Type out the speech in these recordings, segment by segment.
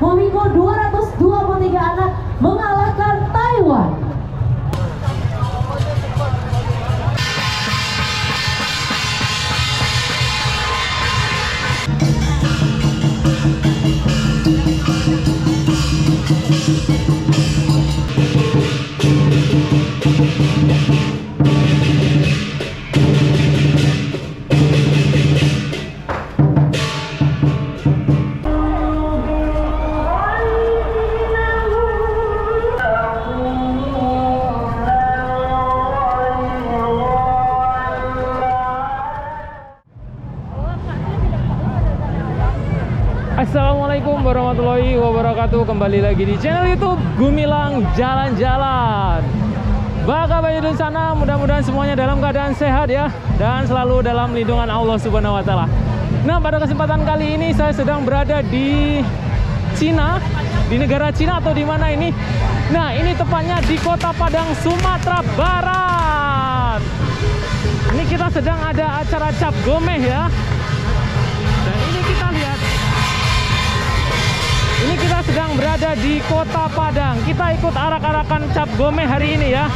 Flamingo 223 anak mengalahkan Taiwan. Assalamualaikum warahmatullahi wabarakatuh. Kembali lagi di channel YouTube Gumilang Jalan-Jalan. Baka banyak di sana, mudah-mudahan semuanya dalam keadaan sehat ya, dan selalu dalam lindungan Allah Subhanahu wa taala. Nah, pada kesempatan kali ini saya sedang berada di Cina, di negara Cina atau di mana ini? Nah, ini tepatnya di Kota Padang, Sumatera Barat. Ini kita sedang ada acara cap gomeh ya. Dan ini kita lihat, ini kita sedang berada di Kota Padang. Kita ikut arak-arakan cap gomeh hari ini ya.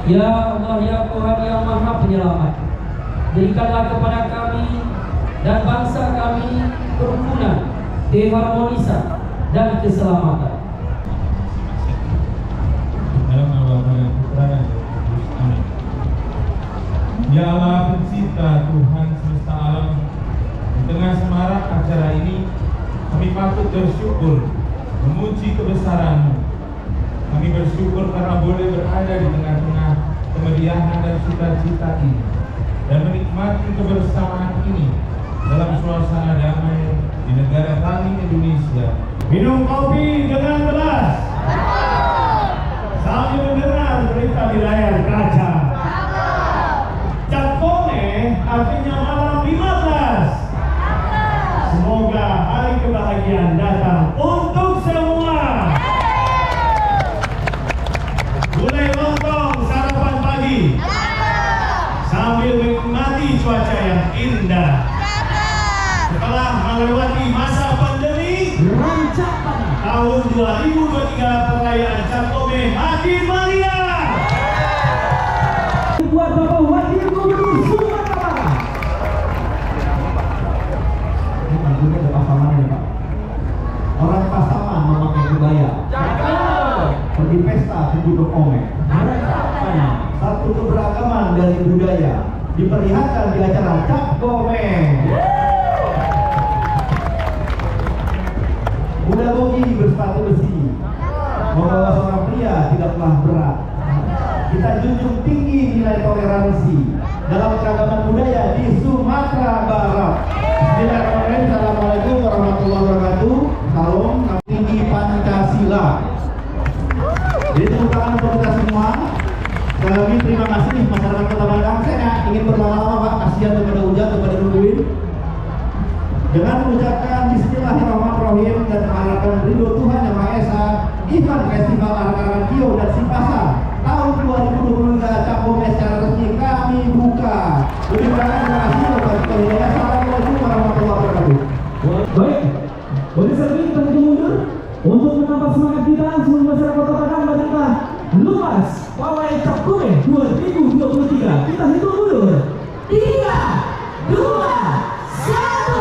Ya Allah, ya Tuhan yang Maha Penyelamat, berikanlah kepada kami dan bangsa kami kerukunan, keharmonisan, dan keselamatan. Dalam nama Bapa dan Putra dan Roh Kudus. Amin. Ya Allah pencipta Tuhan semesta alam, di tengah semarak acara ini kami patut bersyukur memuji kebesaran-Mu. Kami bersyukur karena boleh berada di tengah-tengah kemeriahan dan sukacita ini dan menikmati kebersamaan ini dalam suasana damai di negara kami Indonesia. Minum kopi dengan gelas sambil mendengar berita di layar kaca. Cap Gome artinya malam 15. Semoga hari kebahagiaan datang untuk semua. Mulai lontong sarapan pagi sambil menikmati cuaca yang indah. Setelah melewati masa pandemi, tahun 2023 perayaan Cap Gome makin meriah. Buat Bapak Wakil Gubernur Sumatera Barat. Ini panggungnya ada pasangan ya Pak. Orang pasangan memakai budaya. Pergi pesta di Gunung Ome. Satu keberagaman dari budaya diperlihatkan di acara Cap Gome. Muda bogi bersepatu besi, membawa seorang pria tidaklah berat. Kita junjung tinggi nilai toleransi dalam keragaman budaya di Sumatera Barat. Bismillahirrahmanirrahim. Assalamualaikum warahmatullahi wabarakatuh. Salam tinggi Pancasila. Jadi tepuk tangan untuk kita semua. Sekali lagi terima kasih masyarakat Kota Bandung. Saya ingin berlama-lama Pak, kasihan kepada hujan, kepada nungguin. Dengan mengucapkan Bismillahirrahmanirrahim dan mengharapkan ridho Tuhan Yang Maha Esa, event Festival Arak-arakan Kio dan Simpasa tahun 2023 Cap Gome secara resmi kami buka. Lebih banyak terima kasih kepada kalian. Assalamualaikum warahmatullahi wabarakatuh. Baik, boleh sering kita mundur untuk menambah semangat kita seluruh masyarakat Kota Padang Bandung. Lumas Pawai Cap Gome 2023. Kita hitung mundur. 3, 2, 1.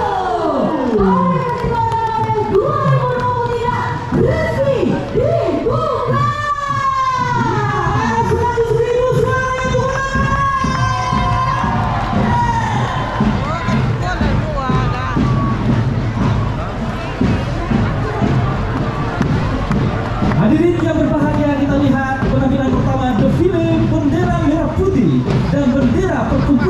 Hadirin yang berbahagia, kita lihat penampilan pertama defile bendera merah putih dan bendera pertukaran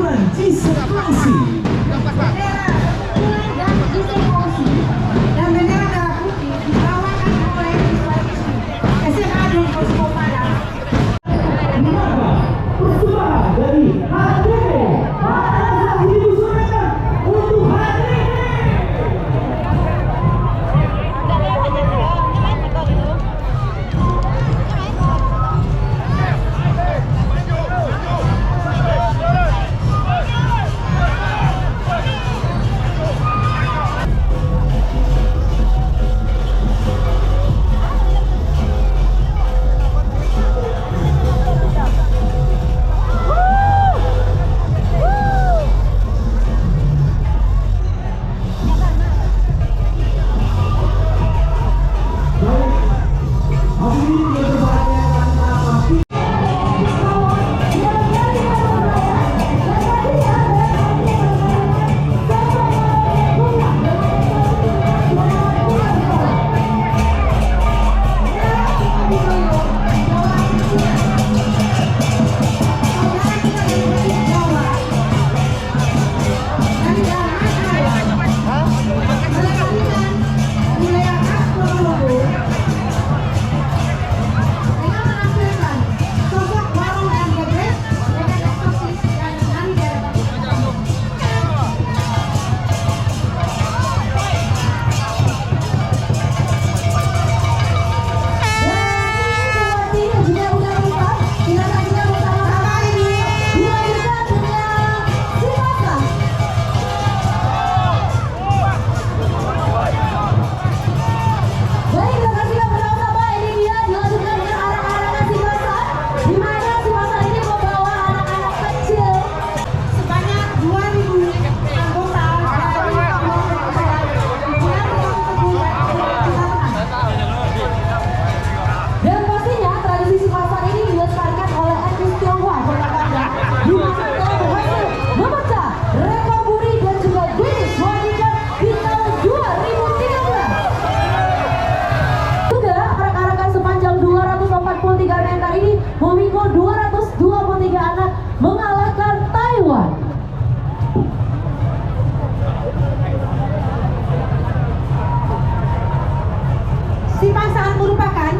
Tradisi pasangan merupakan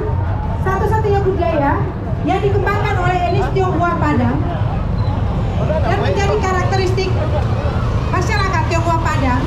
satu-satunya budaya yang dikembangkan oleh etnis Tionghoa Padang dan menjadi karakteristik masyarakat Tionghoa Padang.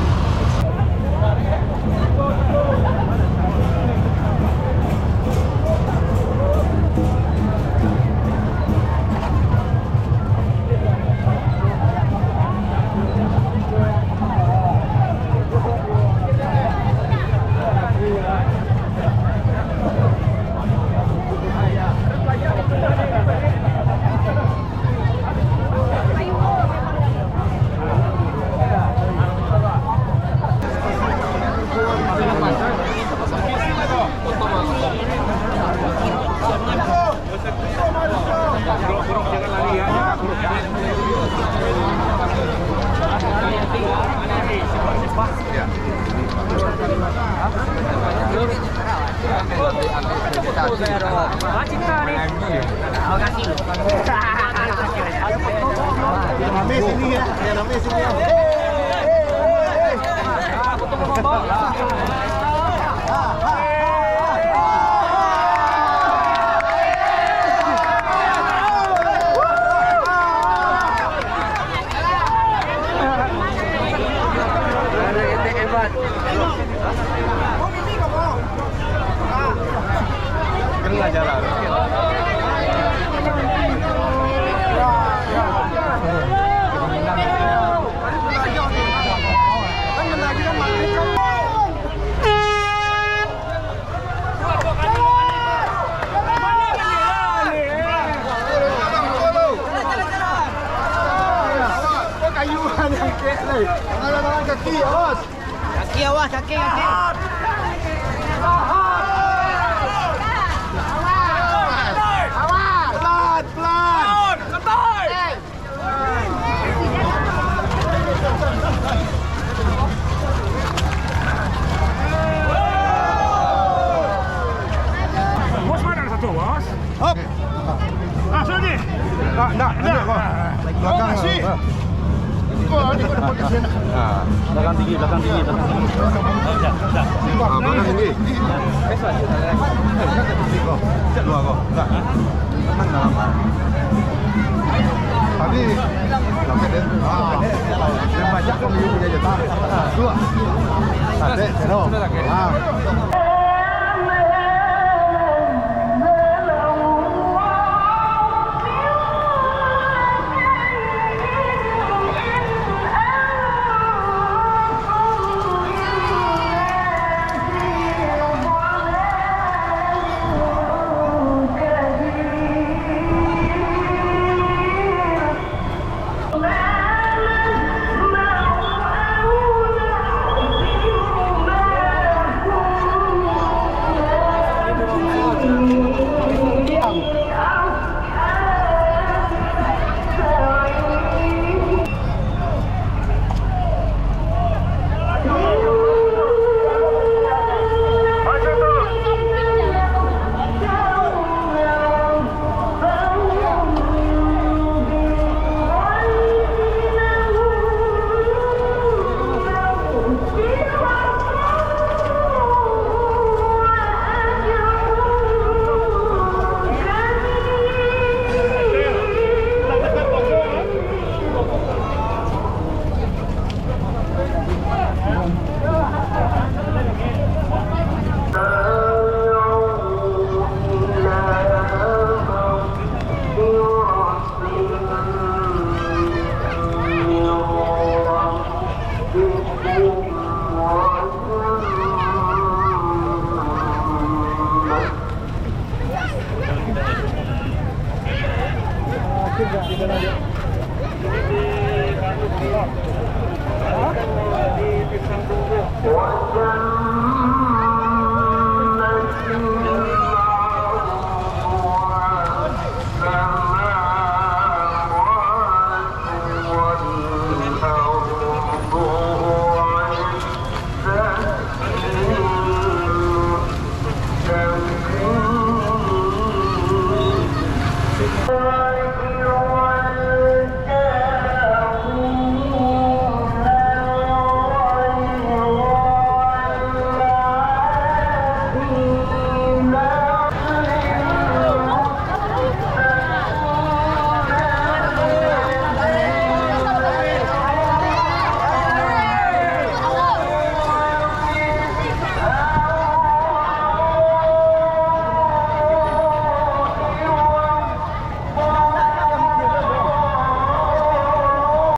Belakang tinggi. Belakang tinggi. Dua kok. Enggak. Teman dalam. Tadi sampai deh. Yang banyak kok punya jatah. Dua. Sate, zero.